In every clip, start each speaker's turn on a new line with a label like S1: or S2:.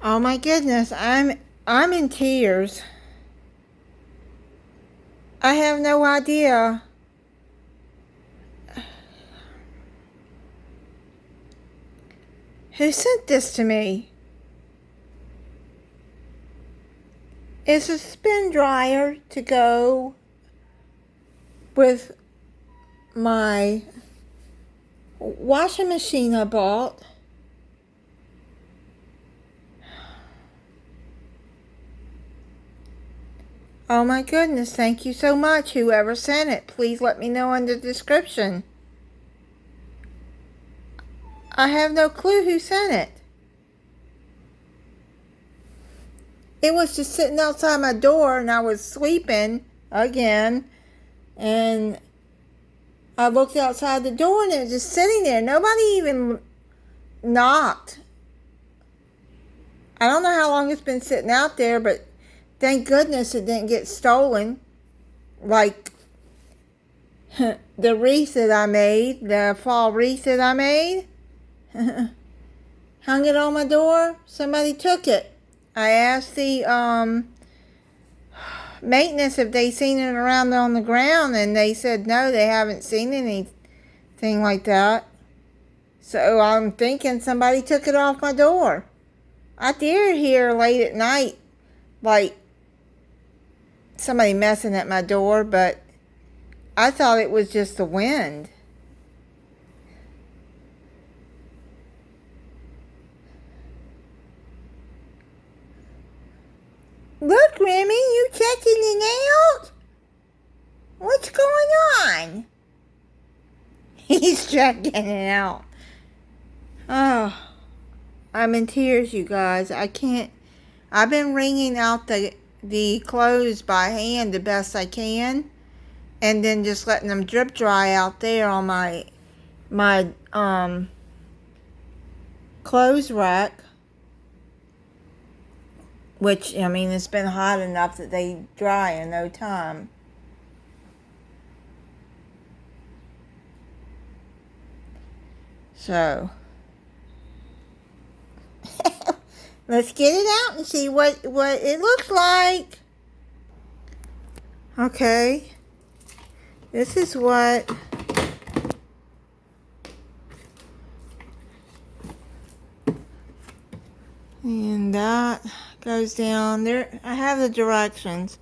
S1: Oh my goodness, I'm in tears. I have no idea. Who sent this to me? It's a spin dryer to go with my washing machine I bought. Oh my goodness, thank you so much, whoever sent it. Please let me know in the description. I have no clue who sent it. It was just sitting outside my door and I was sleeping again. And I looked outside the door and it was just sitting there. Nobody even knocked. I don't know how long it's been sitting out there, but thank goodness it didn't get stolen. Like the wreath that I made, the fall wreath that I made. Hung it on my door. Somebody took it. I asked the maintenance if they seen it around on the ground, and they said no, they haven't seen anything like that. So I'm thinking somebody took it off my door. I did hear late at night, like somebody messing at my door, but I thought it was just the wind. Look, Remy, you checking it out? What's going on? He's checking it out. Oh, I'm in tears, you guys. I can't. I've been wringing out the clothes by hand the best I can, and then just letting them drip dry out there on my clothes rack. Which, I mean, it's been hot enough that they dry in no time. So, let's get it out and see what it looks like. Okay. This is what and that goes down there. I have the directions,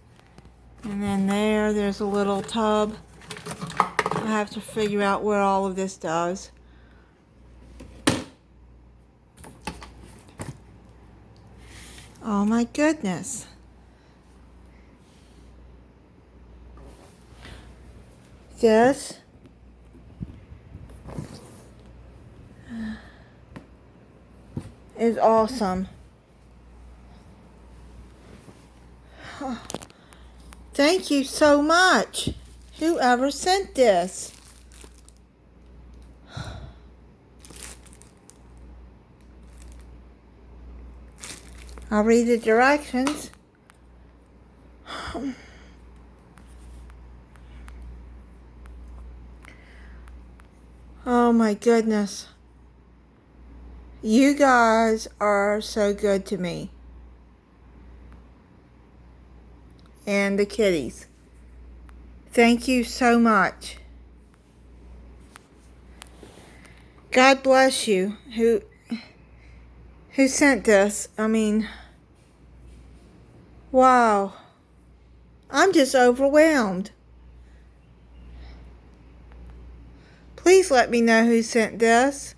S1: and then there's a little tub. I have to figure out where all of this does. Oh my goodness. This is awesome. Thank you so much, whoever sent this. I'll read the directions. Oh my goodness. You guys are so good to me. And the kitties. Thank you so much. God bless you. Who sent this? I mean, wow. I'm just overwhelmed. Please let me know who sent this.